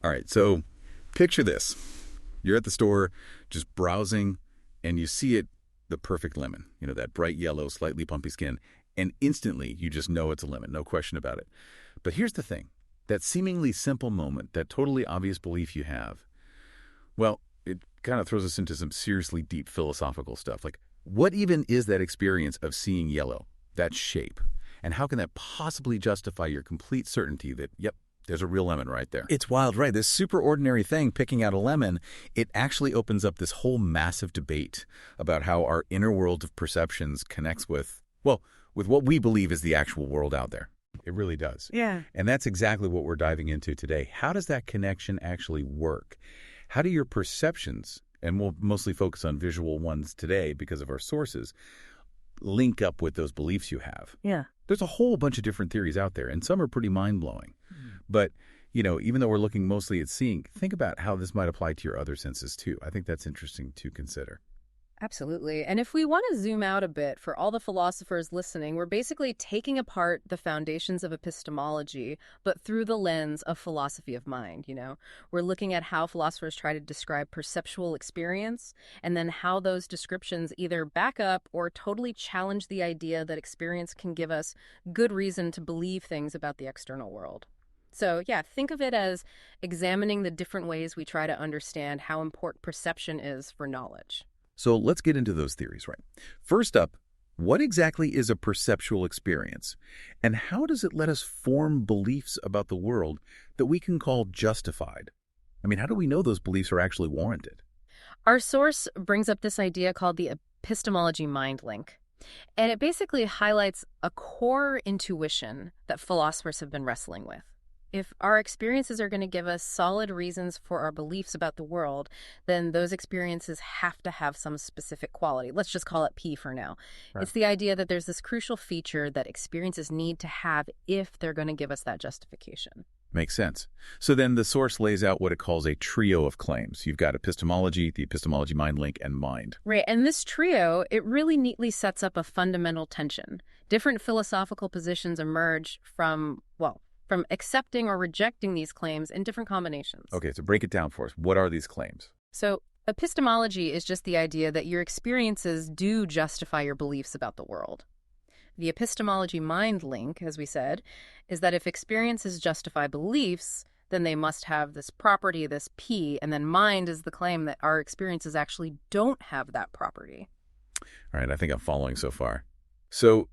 All right, so picture this. You're at the store just browsing and you see it, the perfect lemon, that bright yellow, slightly pumpy skin, and instantly you just know it's a lemon, no question about it. But here's the thing. That seemingly simple moment, that totally obvious belief you have, well, it kind of throws us into some seriously deep philosophical stuff. Like, what even is that experience of seeing yellow, that shape? And how can that possibly justify your complete certainty that, yep, there's a real lemon right there? It's wild, right? This super ordinary thing, picking out a lemon, it actually opens up this whole massive debate about how our inner world of perceptions connects with, well, with what we believe is the actual world out there. It really does. Yeah. And that's exactly what we're diving into today. How does that connection actually work? How do your perceptions, and we'll mostly focus on visual ones today because of our sources, link up with those beliefs you have? Yeah. There's a whole bunch of different theories out there, and some are pretty mind-blowing. But, even though we're looking mostly at seeing, think about how this might apply to your other senses too. I think that's interesting to consider. Absolutely. And if we want to zoom out a bit for all the philosophers listening, we're basically taking apart the foundations of epistemology, but through the lens of philosophy of mind, We're looking at how philosophers try to describe perceptual experience, and then how those descriptions either back up or totally challenge the idea that experience can give us good reason to believe things about the external world. So, yeah, think of it as examining the different ways we try to understand how important perception is for knowledge. So let's get into those theories, right? First up, what exactly is a perceptual experience? And how does it let us form beliefs about the world that we can call justified? I mean, how do we know those beliefs are actually warranted? Our source brings up this idea called the epistemology mind link. And it basically highlights a core intuition that philosophers have been wrestling with. If our experiences are going to give us solid reasons for our beliefs about the world, then those experiences have to have some specific quality. Let's just call it P for now. Right. It's the idea that there's this crucial feature that experiences need to have if they're going to give us that justification. Makes sense. So then the source lays out what it calls a trio of claims. You've got epistemology, the epistemology mind link, and mind. Right. And this trio, it really neatly sets up a fundamental tension. Different philosophical positions emerge from accepting or rejecting these claims in different combinations. Okay, so break it down for us. What are these claims? So epistemology is just the idea that your experiences do justify your beliefs about the world. The epistemology mind link, as we said, is that if experiences justify beliefs, then they must have this property, this P, and then mind is the claim that our experiences actually don't have that property. All right, I think I'm following so far. So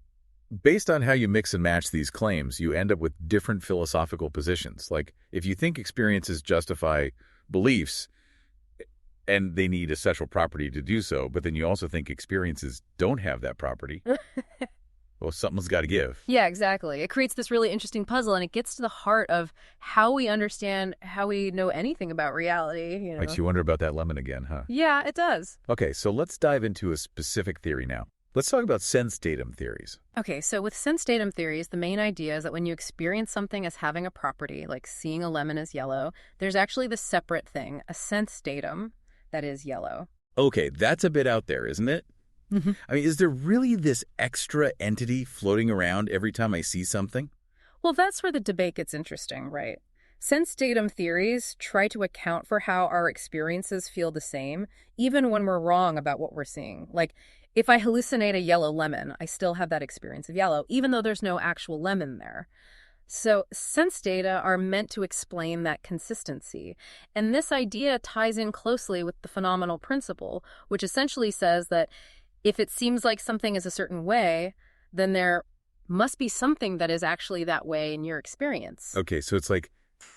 based on how you mix and match these claims, you end up with different philosophical positions. Like, if you think experiences justify beliefs, and they need a central property to do so, but then you also think experiences don't have that property, well, something's got to give. Yeah, exactly. It creates this really interesting puzzle, and it gets to the heart of how we understand, how we know anything about reality. Makes you wonder about that lemon again, huh? Yeah, it does. Okay, so let's dive into a specific theory now. Let's talk about sense datum theories. Okay, so with sense datum theories, the main idea is that when you experience something as having a property, like seeing a lemon as yellow, there's actually this separate thing, a sense datum, that is yellow. Okay, that's a bit out there, isn't it? Mm-hmm. I mean, is there really this extra entity floating around every time I see something? Well, that's where the debate gets interesting, right? Sense datum theories try to account for how our experiences feel the same, even when we're wrong about what we're seeing. Like, if I hallucinate a yellow lemon, I still have that experience of yellow, even though there's no actual lemon there. So sense data are meant to explain that consistency. And this idea ties in closely with the phenomenal principle, which essentially says that if it seems like something is a certain way, then there must be something that is actually that way in your experience. Okay, so it's like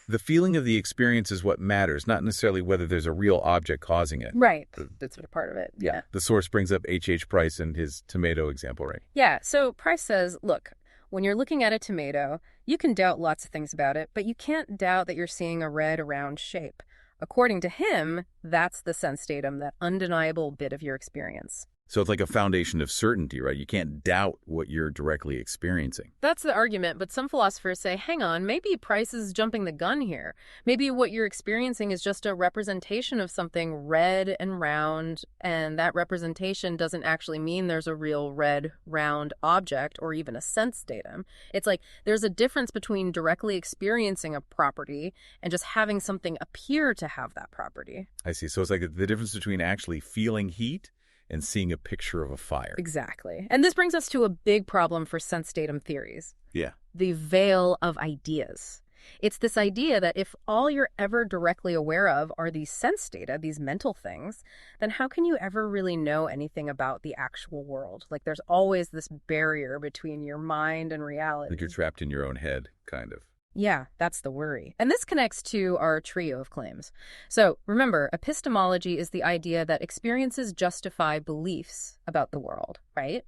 the feeling of the experience is what matters, not necessarily whether there's a real object causing it. Right. That's a part of it. Yeah. The source brings up H.H. Price and his tomato example, right? Yeah. So Price says, look, when you're looking at a tomato, you can doubt lots of things about it, but you can't doubt that you're seeing a red, round shape. According to him, that's the sense datum, that undeniable bit of your experience. So it's like a foundation of certainty, right? You can't doubt what you're directly experiencing. That's the argument, but some philosophers say, hang on, maybe Price is jumping the gun here. Maybe what you're experiencing is just a representation of something red and round, and that representation doesn't actually mean there's a real red, round object or even a sense datum. It's like there's a difference between directly experiencing a property and just having something appear to have that property. I see. So it's like the difference between actually feeling heat and seeing a picture of a fire. Exactly. And this brings us to a big problem for sense datum theories. Yeah. The veil of ideas. It's this idea that if all you're ever directly aware of are these sense data, these mental things, then how can you ever really know anything about the actual world? Like there's always this barrier between your mind and reality. Like you're trapped in your own head, kind of. Yeah, that's the worry. And this connects to our trio of claims. So remember, epistemology is the idea that experiences justify beliefs about the world, right?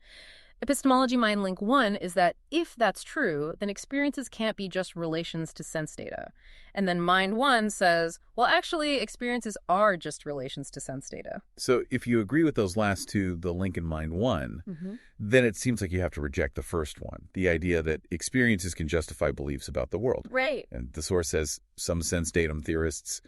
Epistemology mind link 1 is that if that's true, then experiences can't be just relations to sense data. And then mind 1 says, well, actually, experiences are just relations to sense data. So if you agree with those last two, the link in mind 1, then it seems like you have to reject the first one, the idea that experiences can justify beliefs about the world. Right. And the source says some sense datum theorists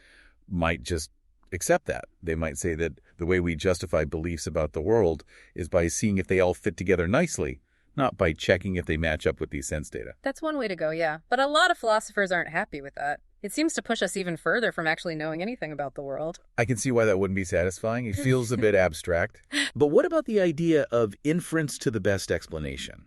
might just accept that. They might say that the way we justify beliefs about the world is by seeing if they all fit together nicely, not by checking if they match up with these sense data. That's one way to go, yeah. But a lot of philosophers aren't happy with that. It seems to push us even further from actually knowing anything about the world. I can see why that wouldn't be satisfying. It feels a bit abstract. But what about the idea of inference to the best explanation?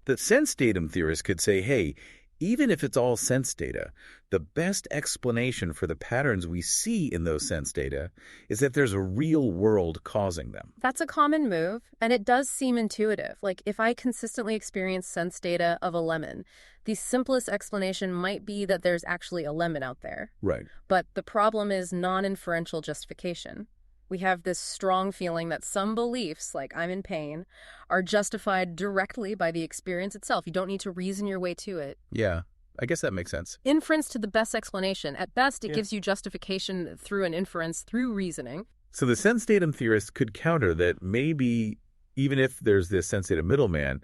The sense datum theorists could say, hey, even if it's all sense data, the best explanation for the patterns we see in those sense data is that there's a real world causing them. That's a common move, and it does seem intuitive. Like, if I consistently experience sense data of a lemon, the simplest explanation might be that there's actually a lemon out there. Right. But the problem is non-inferential justification. We have this strong feeling that some beliefs, like I'm in pain, are justified directly by the experience itself. You don't need to reason your way to it. Yeah, I guess that makes sense. Inference to the best explanation. At best, it gives you justification through an inference, through reasoning. So the sense datum theorists could counter that maybe even if there's this sense datum middleman,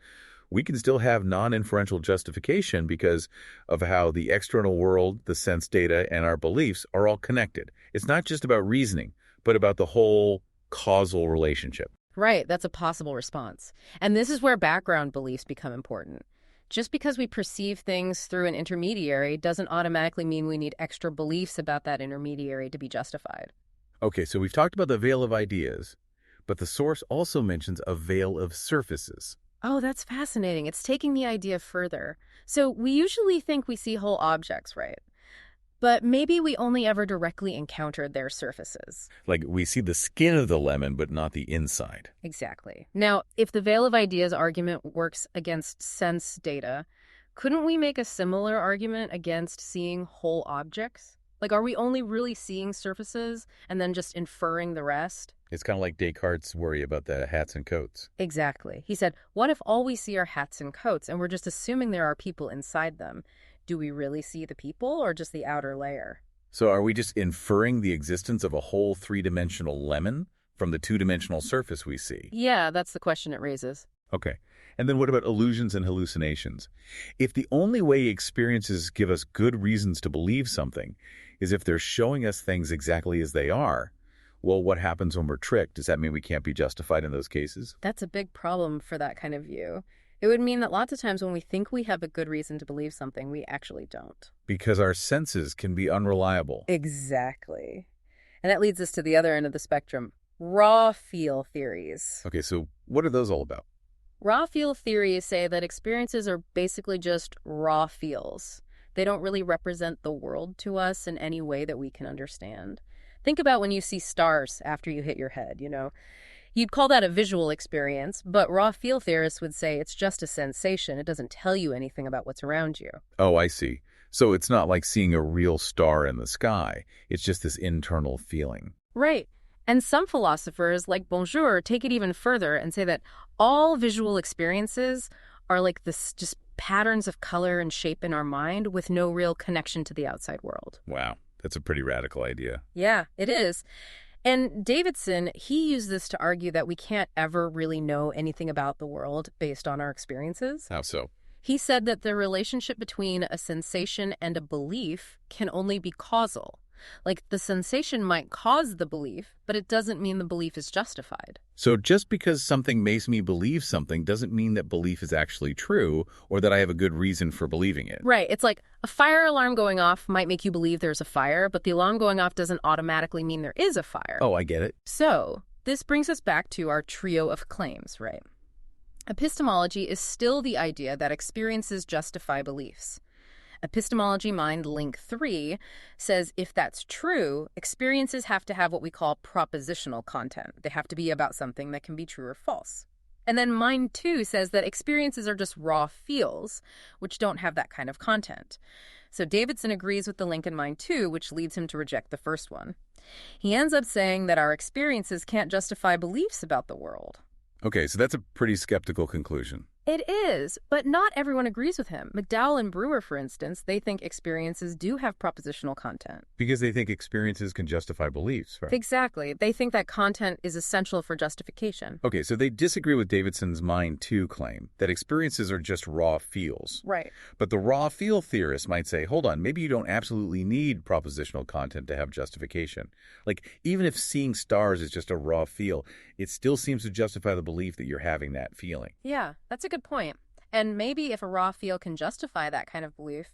we can still have non-inferential justification because of how the external world, the sense data, and our beliefs are all connected. It's not just about reasoning, but about the whole causal relationship. Right, that's a possible response. And this is where background beliefs become important. Just because we perceive things through an intermediary doesn't automatically mean we need extra beliefs about that intermediary to be justified. Okay, so we've talked about the veil of ideas, but the source also mentions a veil of surfaces. Oh, that's fascinating. It's taking the idea further. So we usually think we see whole objects, right? But maybe we only ever directly encountered their surfaces. Like we see the skin of the lemon, but not the inside. Exactly. Now, if the veil of ideas argument works against sense data, couldn't we make a similar argument against seeing whole objects? Like, are we only really seeing surfaces and then just inferring the rest? It's kind of like Descartes' worry about the hats and coats. Exactly. He said, what if all we see are hats and coats and we're just assuming there are people inside them? Do we really see the people or just the outer layer? So are we just inferring the existence of a whole three-dimensional lemon from the two-dimensional surface we see? Yeah, that's the question it raises. Okay. And then what about illusions and hallucinations? If the only way experiences give us good reasons to believe something is if they're showing us things exactly as they are, well, what happens when we're tricked? Does that mean we can't be justified in those cases? That's a big problem for that kind of view. It would mean that lots of times when we think we have a good reason to believe something, we actually don't. Because our senses can be unreliable. Exactly. And that leads us to the other end of the spectrum, raw feel theories. Okay, so what are those all about? Raw feel theories say that experiences are basically just raw feels. They don't really represent the world to us in any way that we can understand. Think about when you see stars after you hit your head, you know. You'd call that a visual experience, but raw feel theorists would say it's just a sensation. It doesn't tell you anything about what's around you. Oh, I see. So it's not like seeing a real star in the sky. It's just this internal feeling. Right. And some philosophers, like Bonjour, take it even further and say that all visual experiences are like this just patterns of color and shape in our mind with no real connection to the outside world. Wow, that's a pretty radical idea. Yeah, it is. And Davidson, he used this to argue that we can't ever really know anything about the world based on our experiences. How so? He said that the relationship between a sensation and a belief can only be causal. Like, the sensation might cause the belief, but it doesn't mean the belief is justified. So just because something makes me believe something doesn't mean that belief is actually true or that I have a good reason for believing it. Right. It's like a fire alarm going off might make you believe there's a fire, but the alarm going off doesn't automatically mean there is a fire. Oh, I get it. So this brings us back to our trio of claims, right? Epistemology is still the idea that experiences justify beliefs. Epistemology Mind Link 3 says if that's true, experiences have to have what we call propositional content. They have to be about something that can be true or false. And then Mind 2 says that experiences are just raw feels, which don't have that kind of content. So Davidson agrees with the link in Mind 2, which leads him to reject the first one. He ends up saying that our experiences can't justify beliefs about the world. Okay, so that's a pretty skeptical conclusion. It is, but not everyone agrees with him. McDowell and Brewer, for instance, they think experiences do have propositional content. Because they think experiences can justify beliefs, right? Exactly. They think that content is essential for justification. Okay, so they disagree with Davidson's Mind 2 claim that experiences are just raw feels. Right. But the raw feel theorists might say, hold on, maybe you don't absolutely need propositional content to have justification. Like, even if seeing stars is just a raw feel, it still seems to justify the belief that you're having that feeling. Yeah, that's a good point. And maybe if a raw feel can justify that kind of belief,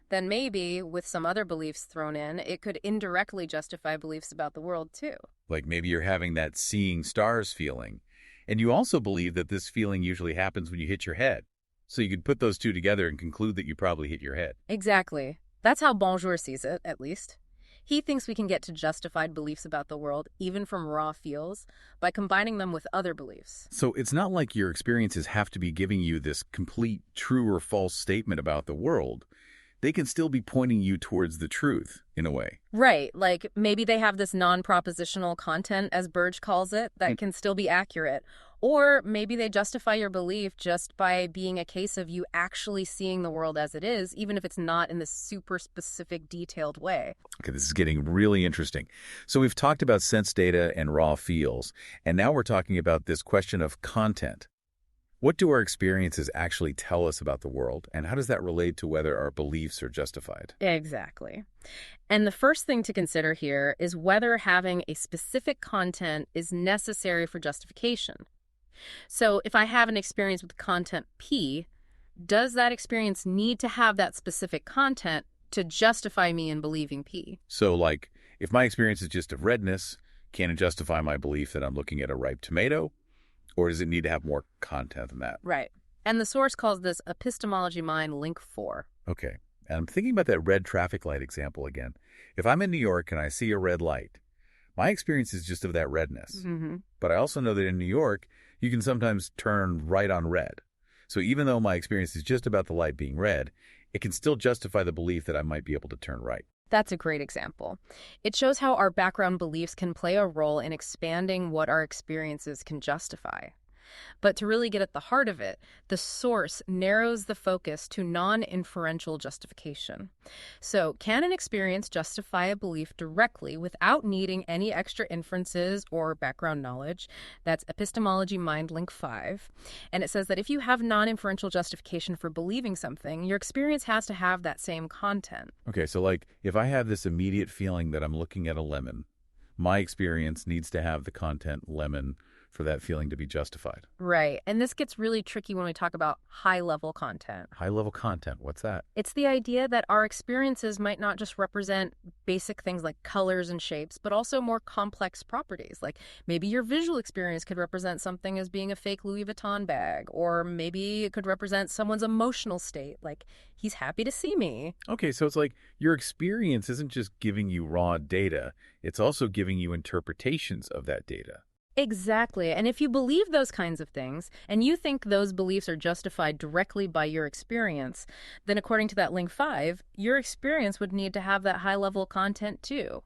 then maybe, with some other beliefs thrown in, it could indirectly justify beliefs about the world, too. Like maybe you're having that seeing stars feeling. And you also believe that this feeling usually happens when you hit your head. So you could put those two together and conclude that you probably hit your head. Exactly. That's how Bonjour sees it, at least. He thinks we can get to justified beliefs about the world, even from raw feels, by combining them with other beliefs. So it's not like your experiences have to be giving you this complete true or false statement about the world. They can still be pointing you towards the truth, in a way. Right. Like, maybe they have this non-propositional content, as Burge calls it, that can still be accurate. Or maybe they justify your belief just by being a case of you actually seeing the world as it is, even if it's not in this super specific, detailed way. Okay, this is getting really interesting. So we've talked about sense data and raw feels, and now we're talking about this question of content. What do our experiences actually tell us about the world, and how does that relate to whether our beliefs are justified? Exactly. And the first thing to consider here is whether having a specific content is necessary for justification. So if I have an experience with content P, does that experience need to have that specific content to justify me in believing P? So, like, if my experience is just of redness, can it justify my belief that I'm looking at a ripe tomato? Or does it need to have more content than that? Right. And the source calls this Epistemology Mind Link 4. Okay. And I'm thinking about that red traffic light example again. If I'm in New York and I see a red light, my experience is just of that redness. Mm-hmm. But I also know that in New York, you can sometimes turn right on red. So even though my experience is just about the light being red, it can still justify the belief that I might be able to turn right. That's a great example. It shows how our background beliefs can play a role in expanding what our experiences can justify. But to really get at the heart of it, the source narrows the focus to non-inferential justification. So, can an experience justify a belief directly without needing any extra inferences or background knowledge? That's Epistemology Mind Link 5. And it says that if you have non-inferential justification for believing something, your experience has to have that same content. Okay, so like if I have this immediate feeling that I'm looking at a lemon, my experience needs to have the content lemon for that feeling to be justified. Right. And this gets really tricky when we talk about high-level content. High-level content, what's that? It's the idea that our experiences might not just represent basic things like colors and shapes, but also more complex properties. Like maybe your visual experience could represent something as being a fake Louis Vuitton bag, or maybe it could represent someone's emotional state, like he's happy to see me. Okay, so it's like your experience isn't just giving you raw data, it's also giving you interpretations of that data. Exactly. And if you believe those kinds of things, and you think those beliefs are justified directly by your experience, then according to that link 5, your experience would need to have that high-level content too.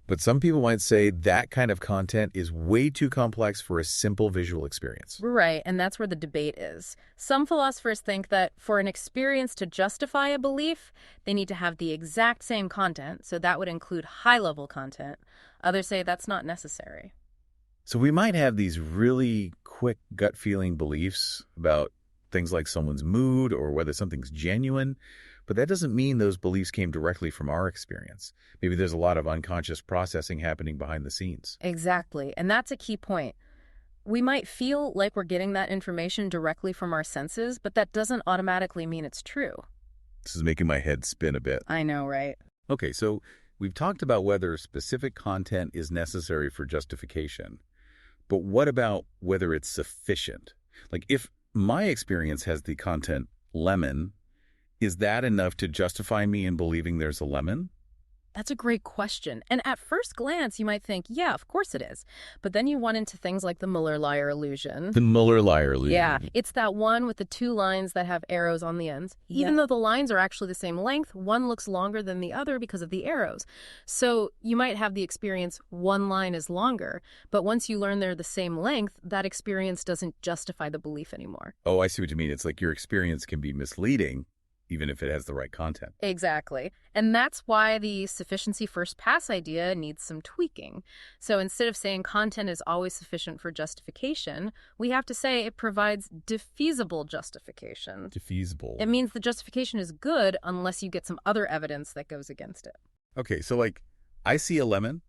But some people might say that kind of content is way too complex for a simple visual experience. Right, and that's where the debate is. Some philosophers think that for an experience to justify a belief, they need to have the exact same content, so that would include high-level content. Others say that's not necessary. So we might have these really quick gut feeling beliefs about things like someone's mood or whether something's genuine, but that doesn't mean those beliefs came directly from our experience. Maybe there's a lot of unconscious processing happening behind the scenes. Exactly, and that's a key point. We might feel like we're getting that information directly from our senses, but that doesn't automatically mean it's true. This is making my head spin a bit. I know, right? Okay, so we've talked about whether specific content is necessary for justification, but what about whether it's sufficient? Like if my experience has the content lemon, is that enough to justify me in believing there's a lemon? That's a great question. And at first glance, you might think, yeah, of course it is. But then you run into things like the Muller-Lyer illusion. The Muller-Lyer illusion. Yeah, it's that one with the two lines that have arrows on the ends. Even though the lines are actually the same length, one looks longer than the other because of the arrows. So you might have the experience one line is longer, but once you learn they're the same length, that experience doesn't justify the belief anymore. Oh, I see what you mean. It's like your experience can be misleading, even if it has the right content. Exactly. And that's why the sufficiency first pass idea needs some tweaking. So instead of saying content is always sufficient for justification, we have to say it provides defeasible justification. Defeasible. It means the justification is good unless you get some other evidence that goes against it. Okay, so like I see a lemon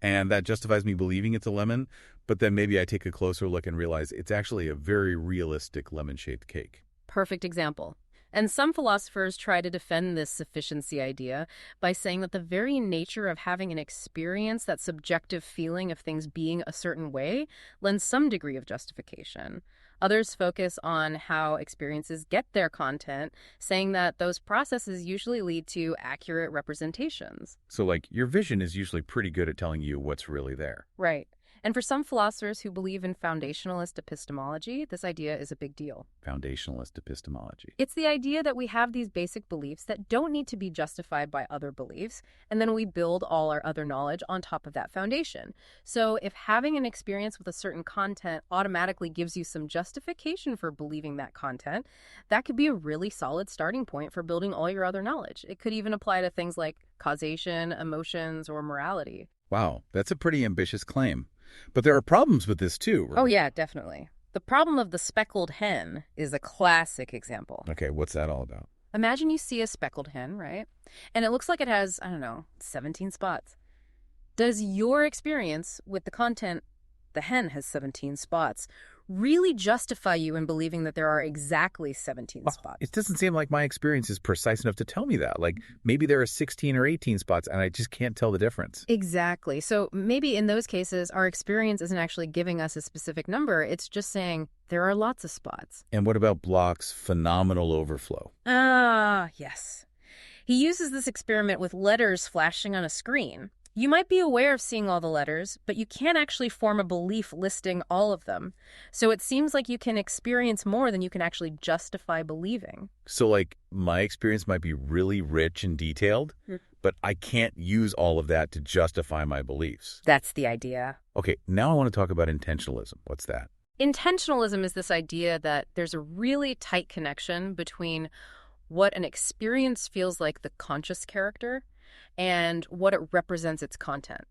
and that justifies me believing it's a lemon, but then maybe I take a closer look and realize it's actually a very realistic lemon-shaped cake. Perfect example. And some philosophers try to defend this sufficiency idea by saying that the very nature of having an experience, that subjective feeling of things being a certain way, lends some degree of justification. Others focus on how experiences get their content, saying that those processes usually lead to accurate representations. So like your vision is usually pretty good at telling you what's really there. Right. And for some philosophers who believe in foundationalist epistemology, this idea is a big deal. Foundationalist epistemology. It's the idea that we have these basic beliefs that don't need to be justified by other beliefs, and then we build all our other knowledge on top of that foundation. So if having an experience with a certain content automatically gives you some justification for believing that content, that could be a really solid starting point for building all your other knowledge. It could even apply to things like causation, emotions, or morality. Wow, that's a pretty ambitious claim. But there are problems with this too, right? Oh, yeah, definitely. The problem of the speckled hen is a classic example. Okay, what's that all about? Imagine you see a speckled hen, right? And it looks like it has, 17 spots. Does your experience with the content, the hen has 17 spots, really justify you in believing that there are exactly 17 spots? It doesn't seem like my experience is precise enough to tell me that. Like maybe there are 16 or 18 spots and I just can't tell the difference. Exactly. So maybe in those cases, our experience isn't actually giving us a specific number. It's just saying there are lots of spots. And what about Bloch's phenomenal overflow? Ah, yes. He uses this experiment with letters flashing on a screen. You might be aware of seeing all the letters, but you can't actually form a belief listing all of them. So it seems like you can experience more than you can actually justify believing. So like my experience might be really rich and detailed, but I can't use all of that to justify my beliefs. That's the idea. Okay, now I want to talk about intentionalism. What's that? Intentionalism is this idea that there's a really tight connection between what an experience feels like the conscious character and what it represents its content.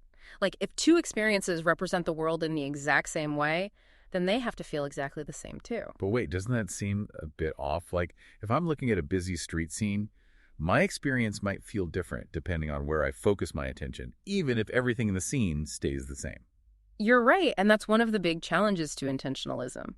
Like, if two experiences represent the world in the exact same way, then they have to feel exactly the same too. But wait, doesn't that seem a bit off? Like, if I'm looking at a busy street scene, my experience might feel different depending on where I focus my attention, even if everything in the scene stays the same. You're right, and that's one of the big challenges to intentionalism.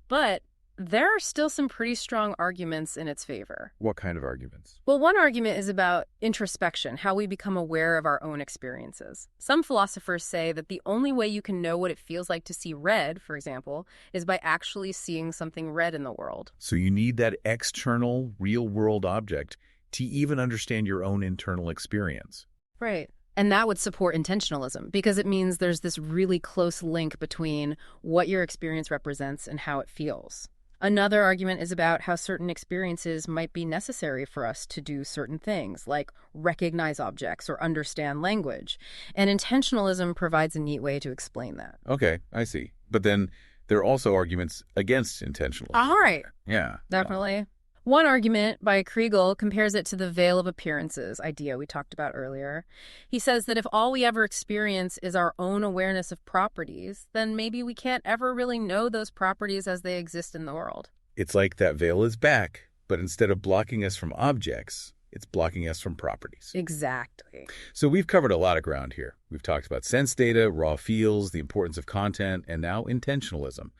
But there are still some pretty strong arguments in its favor. What kind of arguments? Well, one argument is about introspection, how we become aware of our own experiences. Some philosophers say that the only way you can know what it feels like to see red, for example, is by actually seeing something red in the world. So you need that external, real-world object to even understand your own internal experience. Right. And that would support intentionalism because it means there's this really close link between what your experience represents and how it feels. Another argument is about how certain experiences might be necessary for us to do certain things, like recognize objects or understand language. And intentionalism provides a neat way to explain that. Okay, I see. But then there are also arguments against intentionalism. All right. Yeah. Definitely. One argument by Kriegel compares it to the veil of appearances idea we talked about earlier. He says that if all we ever experience is our own awareness of properties, then maybe we can't ever really know those properties as they exist in the world. It's like that veil is back, but instead of blocking us from objects, it's blocking us from properties. Exactly. So we've covered a lot of ground here. We've talked about sense data, raw feels, the importance of content, and now intentionalism.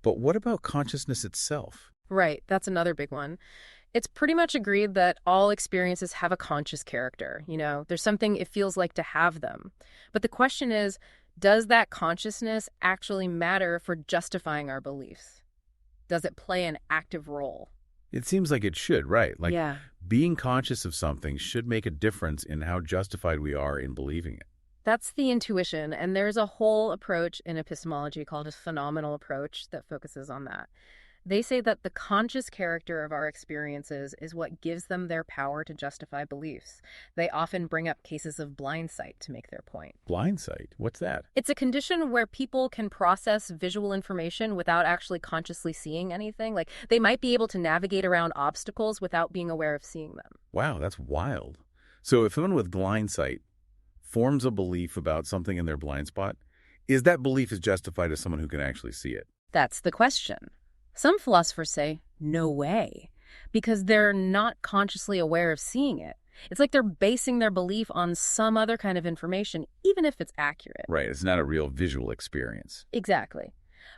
But what about consciousness itself? Right, that's another big one. It's pretty much agreed that all experiences have a conscious character. There's something it feels like to have them. But the question is, does that consciousness actually matter for justifying our beliefs? Does it play an active role? It seems like it should, right? Like Yeah. being conscious of something should make a difference in how justified we are in believing it. That's the intuition, and there's a whole approach in epistemology called a phenomenal approach that focuses on that. They say that the conscious character of our experiences is what gives them their power to justify beliefs. They often bring up cases of blind sight to make their point. Blind sight? What's that? It's a condition where people can process visual information without actually consciously seeing anything. Like, they might be able to navigate around obstacles without being aware of seeing them. Wow, that's wild. So if someone with blind sight forms a belief about something in their blind spot, is that belief as justified as someone who can actually see it? That's the question. Some philosophers say, no way, because they're not consciously aware of seeing it. It's like they're basing their belief on some other kind of information, even if it's accurate. Right, it's not a real visual experience. Exactly.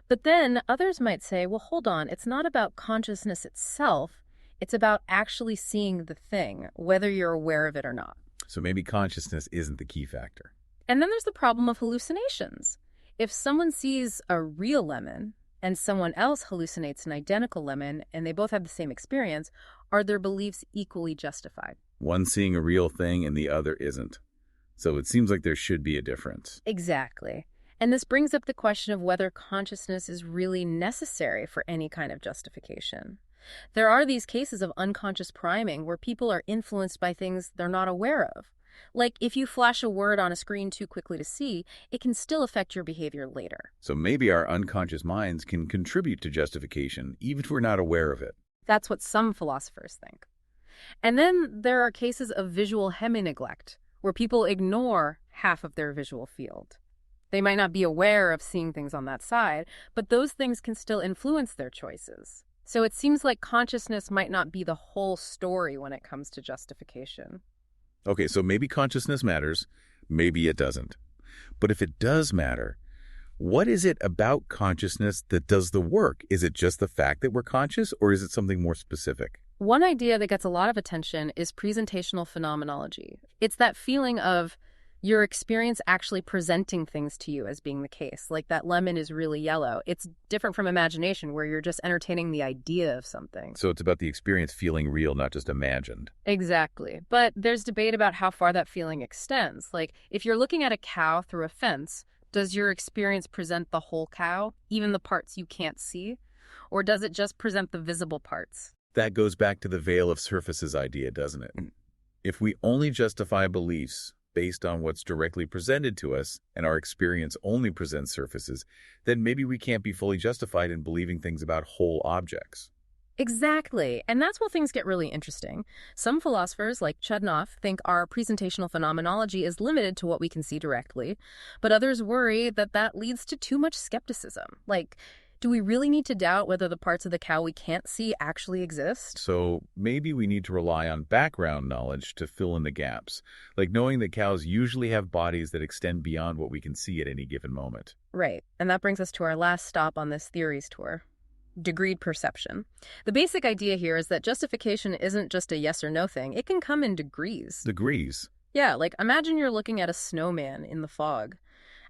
But then others might say, well, hold on, it's not about consciousness itself. It's about actually seeing the thing, whether you're aware of it or not. So maybe consciousness isn't the key factor. And then there's the problem of hallucinations. If someone sees a real lemon and someone else hallucinates an identical lemon and they both have the same experience, are their beliefs equally justified? One seeing a real thing and the other isn't. So it seems like there should be a difference. Exactly. And this brings up the question of whether consciousness is really necessary for any kind of justification. There are these cases of unconscious priming where people are influenced by things they're not aware of. Like, if you flash a word on a screen too quickly to see, it can still affect your behavior later. So maybe our unconscious minds can contribute to justification, even if we're not aware of it. That's what some philosophers think. And then there are cases of visual hemi-neglect, where people ignore half of their visual field. They might not be aware of seeing things on that side, but those things can still influence their choices. So it seems like consciousness might not be the whole story when it comes to justification. Okay, so maybe consciousness matters, maybe it doesn't. But if it does matter, what is it about consciousness that does the work? Is it just the fact that we're conscious, or is it something more specific? One idea that gets a lot of attention is presentational phenomenology. It's that feeling of your experience actually presenting things to you as being the case. Like, that lemon is really yellow. It's different from imagination, where you're just entertaining the idea of something. So it's about the experience feeling real, not just imagined. Exactly. But there's debate about how far that feeling extends. Like, if you're looking at a cow through a fence, does your experience present the whole cow, even the parts you can't see? Or does it just present the visible parts? That goes back to the veil of surfaces idea, doesn't it? If we only justify beliefs based on what's directly presented to us, and our experience only presents surfaces, then maybe we can't be fully justified in believing things about whole objects. Exactly. And that's where things get really interesting. Some philosophers, like Chudnoff, think our presentational phenomenology is limited to what we can see directly, but others worry that that leads to too much skepticism. Like, do we really need to doubt whether the parts of the cow we can't see actually exist? So maybe we need to rely on background knowledge to fill in the gaps, like knowing that cows usually have bodies that extend beyond what we can see at any given moment. Right. And that brings us to our last stop on this theories tour. Degreed perception. The basic idea here is that justification isn't just a yes or no thing. It can come in degrees. Degrees? Yeah, like imagine you're looking at a snowman in the fog.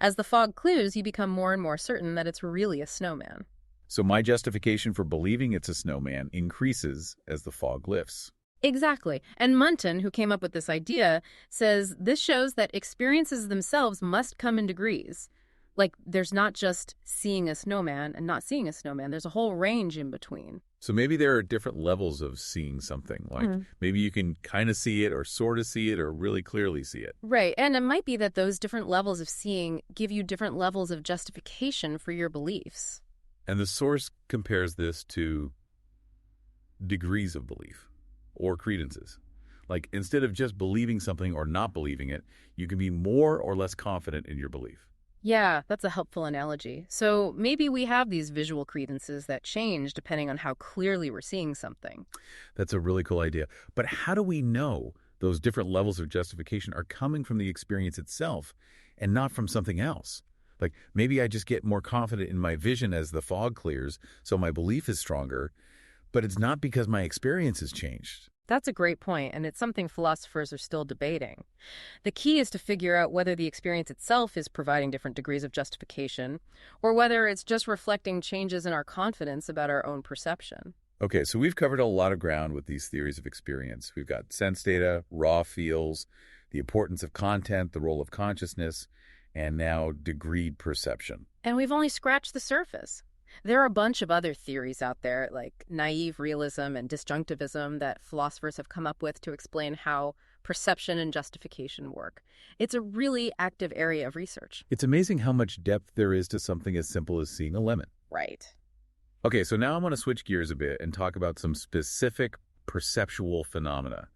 As the fog clears, you become more and more certain that it's really a snowman. So my justification for believing it's a snowman increases as the fog lifts. Exactly. And Munton, who came up with this idea, says this shows that experiences themselves must come in degrees. Like, there's not just seeing a snowman and not seeing a snowman. There's a whole range in between. So maybe there are different levels of seeing something. Like maybe you can kind of see it or sort of see it or really clearly see it. Right. And it might be that those different levels of seeing give you different levels of justification for your beliefs. And the source compares this to degrees of belief or credences. Like instead of just believing something or not believing it, you can be more or less confident in your belief. Yeah, that's a helpful analogy. So maybe we have these visual credences that change depending on how clearly we're seeing something. That's a really cool idea. But how do we know those different levels of justification are coming from the experience itself and not from something else? Like maybe I just get more confident in my vision as the fog clears, so my belief is stronger, but it's not because my experience has changed. That's a great point, and it's something philosophers are still debating. The key is to figure out whether the experience itself is providing different degrees of justification, or whether it's just reflecting changes in our confidence about our own perception. Okay, so we've covered a lot of ground with these theories of experience. We've got sense data, raw feels, the importance of content, the role of consciousness, and now degreed perception. And we've only scratched the surface. There are a bunch of other theories out there, like naive realism and disjunctivism, that philosophers have come up with to explain how perception and justification work. It's a really active area of research. It's amazing how much depth there is to something as simple as seeing a lemon. Right. Okay, so now I want to switch gears a bit and talk about some specific perceptual phenomena.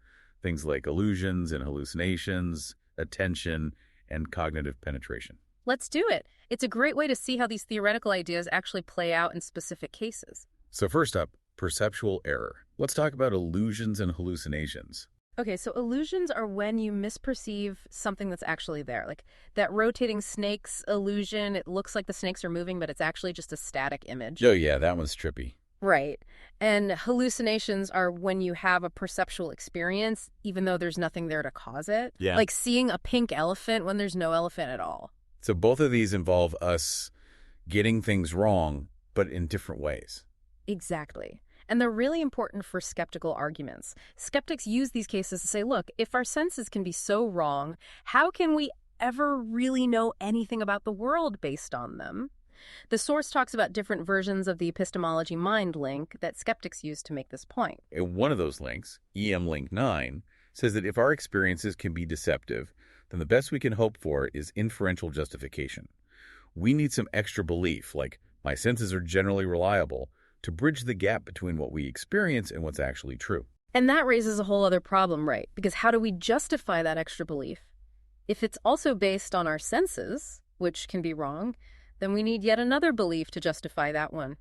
Things like illusions and hallucinations, attention, and cognitive penetration. Let's do it. It's a great way to see how these theoretical ideas actually play out in specific cases. So first up, perceptual error. Let's talk about illusions and hallucinations. Okay, so illusions are when you misperceive something that's actually there. Like that rotating snake's illusion, it looks like the snakes are moving, but it's actually just a static image. Oh yeah, that one's trippy. Right. And hallucinations are when you have a perceptual experience, even though there's nothing there to cause it. Yeah. Like seeing a pink elephant when there's no elephant at all. So both of these involve us getting things wrong, but in different ways. Exactly. And they're really important for skeptical arguments. Skeptics use these cases to say, look, if our senses can be so wrong, how can we ever really know anything about the world based on them? The source talks about different versions of the epistemology mind link that skeptics use to make this point. And one of those links, EM Link 9, says that if our experiences can be deceptive, then the best we can hope for is inferential justification. We need some extra belief, like my senses are generally reliable, to bridge the gap between what we experience and what's actually true. And that raises a whole other problem, right? Because how do we justify that extra belief? If it's also based on our senses, which can be wrong, then we need yet another belief to justify that one.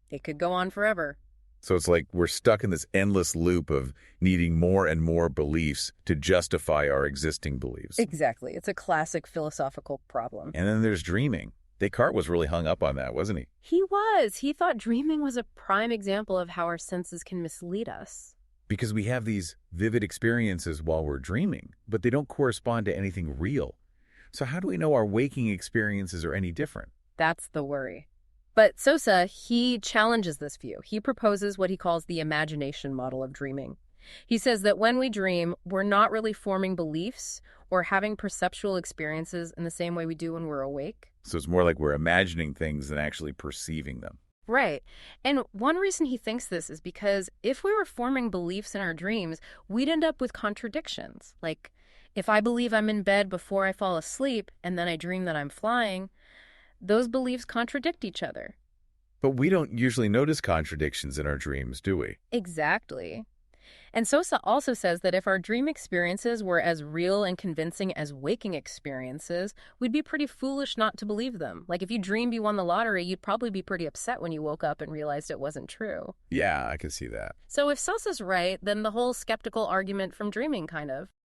It could go on forever. So it's like we're stuck in this endless loop of needing more and more beliefs to justify our existing beliefs. Exactly. It's a classic philosophical problem. And then there's dreaming. Descartes was really hung up on that, wasn't he? He was. He thought dreaming was a prime example of how our senses can mislead us. Because we have these vivid experiences while we're dreaming, but they don't correspond to anything real. So how do we know our waking experiences are any different? That's the worry. But Sosa, he challenges this view. He proposes what he calls the imagination model of dreaming. He says that when we dream, we're not really forming beliefs or having perceptual experiences in the same way we do when we're awake. So it's more like we're imagining things than actually perceiving them. Right. And one reason he thinks this is because if we were forming beliefs in our dreams, we'd end up with contradictions. Like, if I believe I'm in bed before I fall asleep and then I dream that I'm flying, those beliefs contradict each other. But we don't usually notice contradictions in our dreams, do we? Exactly. And Sosa also says that if our dream experiences were as real and convincing as waking experiences, we'd be pretty foolish not to believe them. Like if you dreamed you won the lottery, you'd probably be pretty upset when you woke up and realized it wasn't true. Yeah, I can see that. So if Sosa's right, then the whole skeptical argument from dreaming kind of